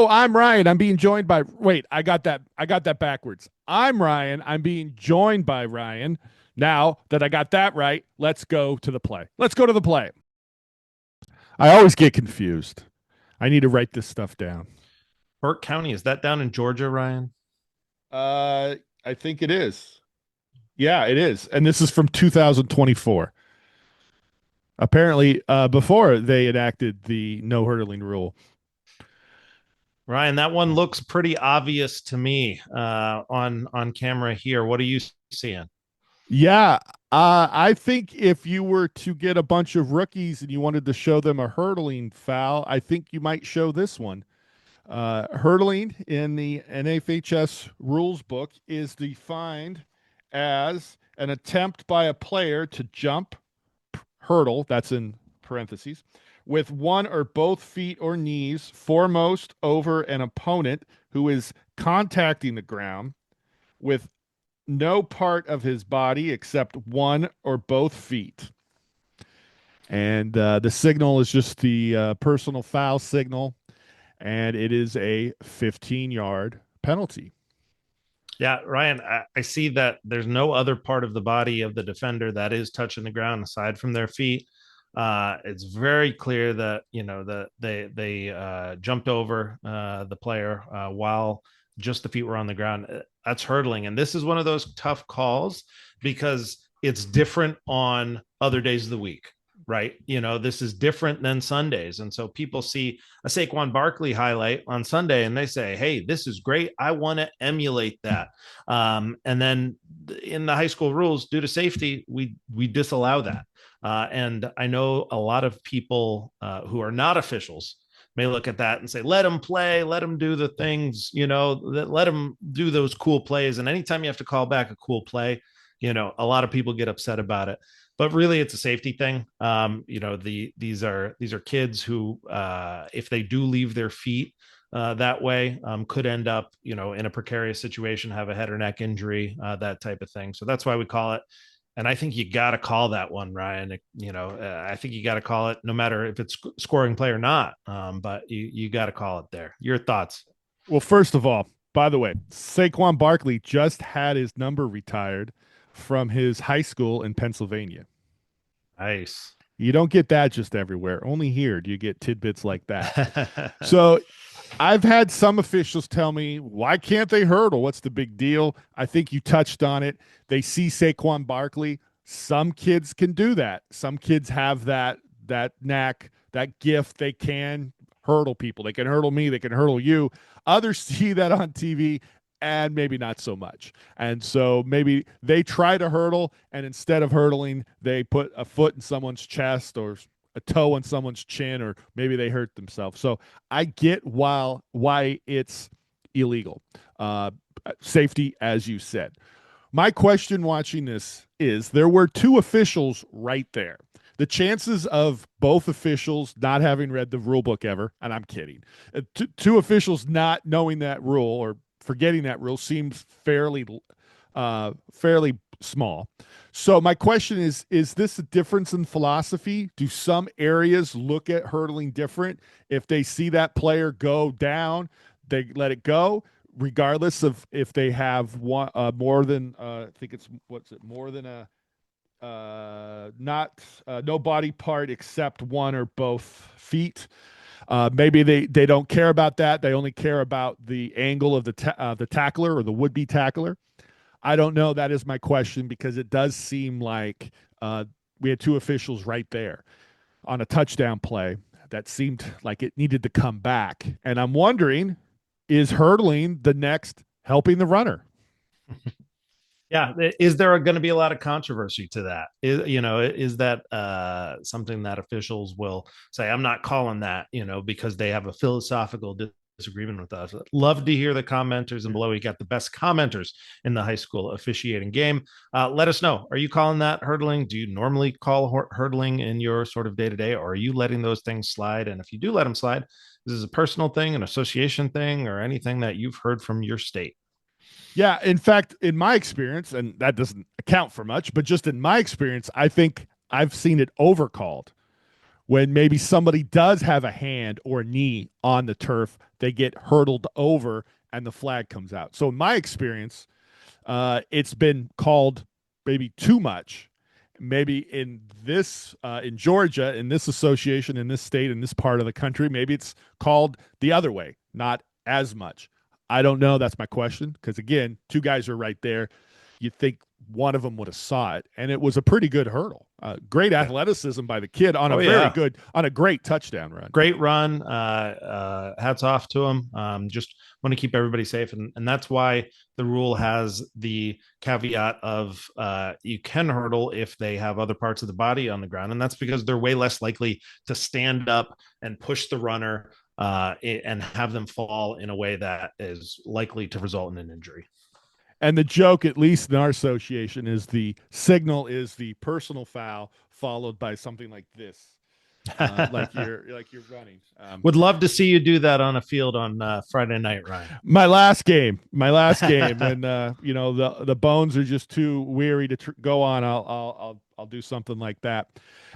I'm Ryan. I'm being joined by. Wait, I got that. I got that backwards. I'm Ryan. I'm being joined by Ryan. Now that I got that right, let's go to the play. Let's go to the play. I always get confused. I need to write this stuff down. Burke County, is that down in Georgia, Ryan? Uh, I think it is. Yeah, it is. And this is from 2024. Apparently, before they enacted the no hurdling rule. Ryan, that one looks pretty obvious to me on camera here. What are you seeing? Yeah, I think if you were to get a bunch of rookies and you wanted to show them a hurdling foul, I think you might show this one. Hurdling in the NFHS rules book is defined as an attempt by a player to jump, hurdle, that's in parentheses, with one or both feet or knees foremost over an opponent who is contacting the ground with no part of his body except one or both feet. And the signal is just the personal foul signal, and it is a 15-yard penalty. Yeah, Ryan, I see that there's no other part of the body of the defender that is touching the ground aside from their feet. It's very clear that that they jumped over the player while just the feet were on the ground. That's hurdling, and this is one of those tough calls because it's different on other days of the week, right? This is different than Sundays, and so people see a Saquon Barkley highlight on Sunday and they say, "Hey, this is great. I want to emulate that." And then in the high school rules, due to safety, we disallow that. And I know a lot of people who are not officials may look at that and say, let them play, let them do the things, let them do those cool plays. And anytime you have to call back a cool play, a lot of people get upset about it. But really, it's a safety thing. These are kids who, if they do leave their feet that way, could end up, in a precarious situation, have a head or neck injury, that type of thing. So that's why we call it. And I think you got to call that one, Ryan. I think you got to call it no matter if it's scoring play or not. But you got to call it there. Your thoughts? Well, first of all, by the way, Saquon Barkley just had his number retired from his high school in Pennsylvania. Nice. You don't get that just everywhere. Only here do you get tidbits like that. So I've had some officials tell me, why can't they hurdle? What's the big deal? I think you touched on it. They see Saquon Barkley. Some kids can do that. Some kids have that knack, that gift. They can hurdle people. They can hurdle me. They can hurdle you. Others see that on TV and maybe not so much. And so maybe they try to hurdle, and instead of hurdling, they put a foot in someone's chest or a toe on someone's chin, or maybe they hurt themselves. So I get why it's illegal. Safety, as you said. My question watching this is there were two officials right there. The chances of both officials not having read the rule book ever, and I'm kidding, two officials not knowing that rule or forgetting that rule seems fairly small. So my question is this a difference in philosophy? Do some areas look at hurdling different? If they see that player go down, they let it go, regardless of if they have one more than I think it's what's it more than a not no body part except one or both feet. Maybe they don't care about that. They only care about the angle of the tackler or the would be tackler. I don't know. That is my question because it does seem like we had two officials right there on a touchdown play that seemed like it needed to come back. And I'm wondering, is hurdling the next helping the runner? Yeah, is there going to be a lot of controversy to that? Is that something that officials will say, I'm not calling that, because they have a philosophical disagreement with us? Love to hear the commenters, and below we got the best commenters in the high school officiating game. Let us know. Are you calling that hurdling? Do you normally call hurdling in your sort of day to day, or are you letting those things slide? And if you do let them slide, is this a personal thing, an association thing, or anything that you've heard from your state? Yeah, in fact, in my experience, and that doesn't account for much, but just in my experience, I think I've seen it overcalled when maybe somebody does have a hand or a knee on the turf, they get hurdled over and the flag comes out. So in my experience, it's been called maybe too much. Maybe in Georgia, in this association, in this state, in this part of the country, maybe it's called the other way, not as much. I don't know. That's my question. Because again, two guys are right there. You'd think one of them would have saw it, and it was a pretty good hurdle. Great Yeah. athleticism by the kid on Oh a yeah. on a great touchdown run. Great run. Hats off to him. Just want to keep everybody safe, and that's why the rule has the caveat of you can hurdle if they have other parts of the body on the ground, and that's because they're way less likely to stand up and push the runner and have them fall in a way that is likely to result in an injury. And the joke, at least in our association, is the signal is the personal foul followed by something like this, like you're running. Would love to see you do that on a field on Friday night, Ryan. My last game, when the bones are just too weary to go on. I'll do something like that.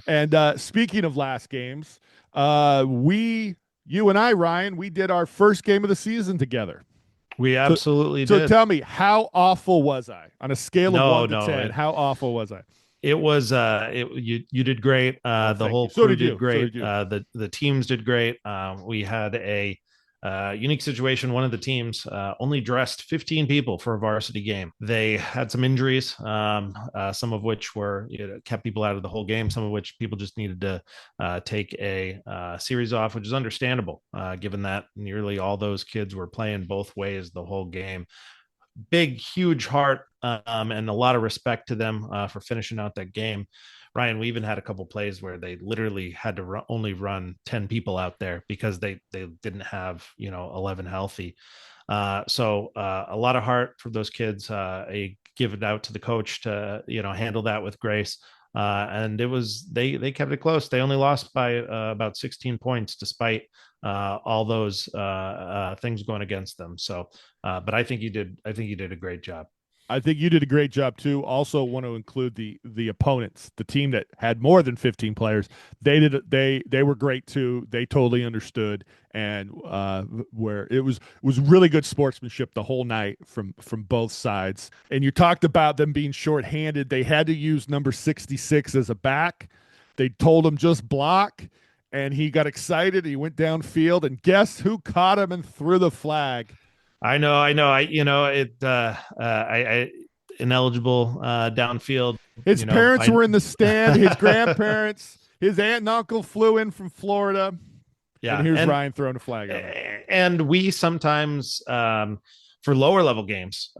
And speaking of last games, you and I, Ryan, we did our first game of the season together. We So, absolutely so did. tell me, how awful was I on a scale of No, one to no, 10? How awful was I? it was you did great. Oh, The thank you. whole So crew did did you. So great. did you. The teams did great. We had a unique situation. One of the teams only dressed 15 people for a varsity game. They had some injuries, some of which were kept people out of the whole game. Some of which people just needed to take a series off, which is understandable given that nearly all those kids were playing both ways the whole game. Big, huge heart and a lot of respect to them for finishing out that game. Ryan, we even had a couple plays where they literally had to only run 10 people out there because they didn't have 11 healthy. A lot of heart for those kids. I give it out to the coach to handle that with grace. And it was they kept it close. They only lost by about 16 points despite all those things going against them. So, but I think you did. I think you did a great job. I think you did a great job too. Also, want to include the opponents, the team that had more than 15 players. They were great too. They totally understood, and where it was really good sportsmanship the whole night from both sides. And you talked about them being shorthanded. They had to use number 66 as a back. They told him just block, and he got excited. He went downfield, and guess who caught him and threw the flag? I know. I know. I ineligible downfield. His You know, parents I were in the stand. His grandparents, his aunt and uncle flew in from Florida, and yeah, here's Ryan throwing a flag on him. and we sometimes for lower level games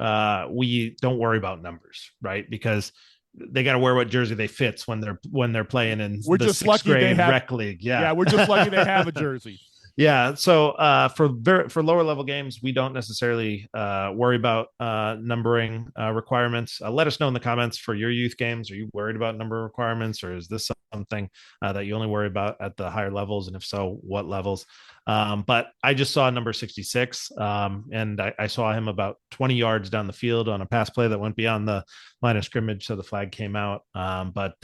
we don't worry about numbers, right? Because they got to wear what jersey they fits when they're playing in We're the just sixth lucky they grade have. rec league. Yeah. Yeah, we're just lucky they have a jersey. Yeah. So for lower level games, we don't necessarily worry about numbering requirements. Let us know in the comments for your youth games. Are you worried about number requirements, or is this something that you only worry about at the higher levels? And if so, what levels? But I just saw number 66, and I saw him about 20 yards down the field on a pass play that went beyond the line of scrimmage, so the flag came out. But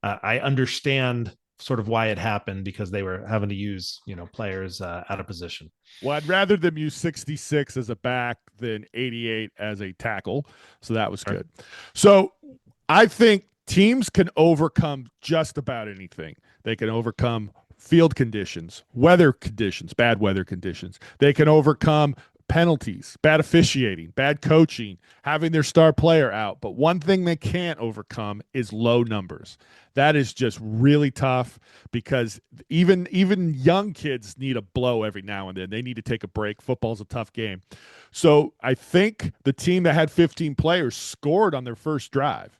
I understand sort of why it happened, because they were having to use players out of position. Well, I'd rather them use 66 as a back than 88 as a tackle, so that was good. So I think teams can overcome just about anything. They can overcome field conditions, weather conditions, bad weather conditions. They can overcome penalties, bad officiating, bad coaching, having their star player out. But one thing they can't overcome is low numbers. That is just really tough, because even young kids need a blow every now and then. They need to take a break. Football's a tough game. So I think the team that had 15 players scored on their first drive,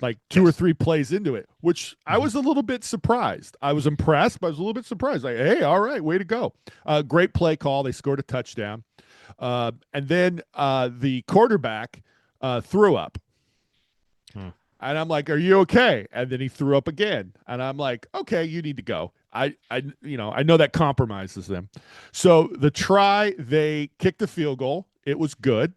like two or three plays into it, which I was a little bit surprised. I was impressed, but I was a little bit surprised. Like, hey, all right, way to go. Great play call. They scored a touchdown. And then the quarterback threw up. And I'm like, "Are you okay?" And then he threw up again. And I'm like, "Okay, you need to go." I know that compromises them. So the try, they kicked the field goal. It was good,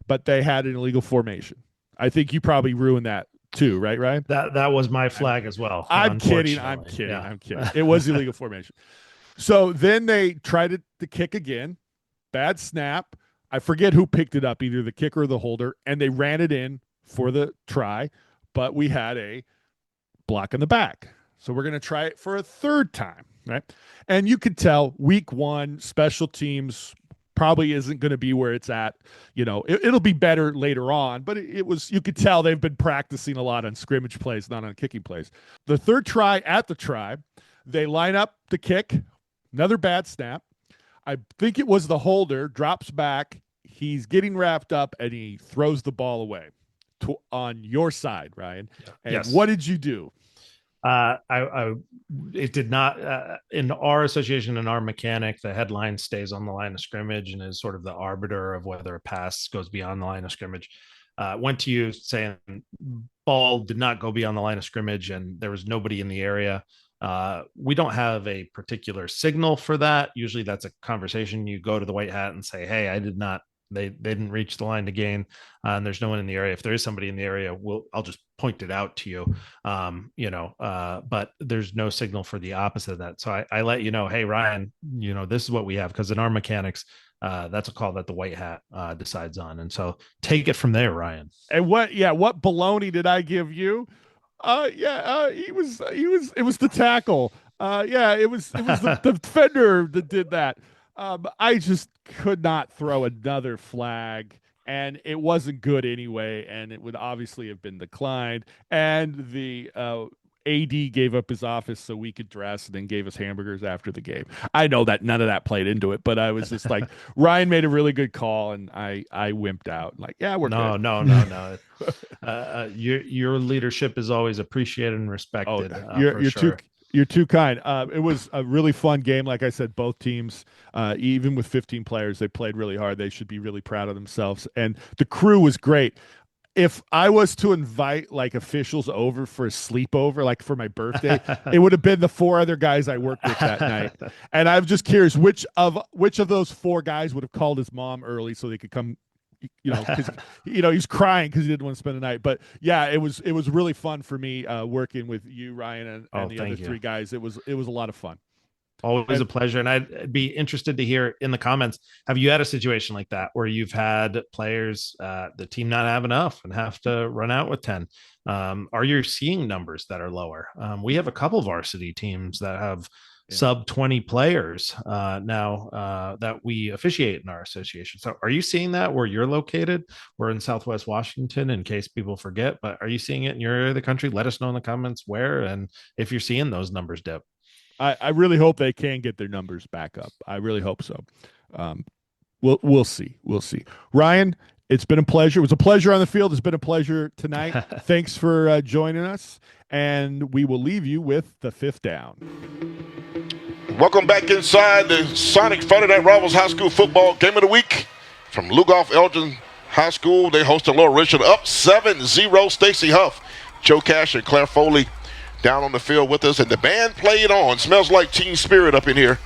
but they had an illegal formation. I think you probably ruined that too, right, Ryan? That was my flag as well. I'm kidding. Unfortunately. I'm kidding. It was illegal formation. So then they tried to kick again. Bad snap. I forget who picked it up, either the kicker or the holder, and they ran it in for the try, but we had a block in the back. So we're going to try it for a third time, right? And you could tell week one, special teams probably isn't going to be where it's at. It'll be better later on, but it was, you could tell they've been practicing a lot on scrimmage plays, not on kicking plays. The third try at the try, they line up the kick, another bad snap. I think it was the holder, drops back. He's getting wrapped up and he throws the ball away on your side, Ryan. And yes. What did you do? It did not, in our association and our mechanic, the headline stays on the line of scrimmage and is sort of the arbiter of whether a pass goes beyond the line of scrimmage. Went to you saying ball did not go beyond the line of scrimmage and there was nobody in the area. We don't have a particular signal for that. Usually that's a conversation. You go to the white hat and say, hey, they didn't reach the line to gain, and there's no one in the area. If there is somebody in the area, I'll just point it out to you. But there's no signal for the opposite of that. So I let you know, hey, Ryan, this is what we have, because in our mechanics, that's a call that the white hat decides on. And so take it from there, Ryan. And what baloney did I give you? It was the tackle. It was the defender that did that. I just could not throw another flag, and it wasn't good anyway, and it would obviously have been declined. And the AD gave up his office so we could dress, and then gave us hamburgers after the game. I know that none of that played into it, but I was just like, Ryan made a really good call, and I wimped out. Like, yeah, we're good. No. Your leadership is always appreciated and respected. You're too kind. It was a really fun game. Like I said, both teams, even with 15 players, they played really hard. They should be really proud of themselves. And the crew was great. If I was to invite like officials over for a sleepover, like for my birthday, it would have been the 4 other guys I worked with that night. And I'm just curious which of those 4 guys would have called his mom early so they could come. Because he's crying because he didn't want to spend the night. But yeah, it was really fun for me working with you, Ryan, and the other 3 guys. It was a lot of fun. Always a pleasure. And I'd be interested to hear in the comments, have you had a situation like that where you've had players, the team not have enough and have to run out with 10? Are you seeing numbers that are lower? We have a couple of varsity teams that have sub 20 players now that we officiate in our association. So are you seeing that where you're located? We're in Southwest Washington, in case people forget, but are you seeing it in your area of the country? Let us know in the comments where, and if you're seeing those numbers dip. I really hope they can get their numbers back up. I really hope so. We'll see. Ryan, it's been a pleasure. It was a pleasure on the field. It's been a pleasure tonight. Thanks for joining us, and we will leave you with the 5th down. Welcome back inside the Sonic Friday Night Rivals High School Football Game of the Week from Lugoff Elgin High School. They hosted Laura Richard up 7-0. Stacy Huff, Joe Cash, and Claire Foley down on the field with us, and the band played on. Smells like teen spirit up in here.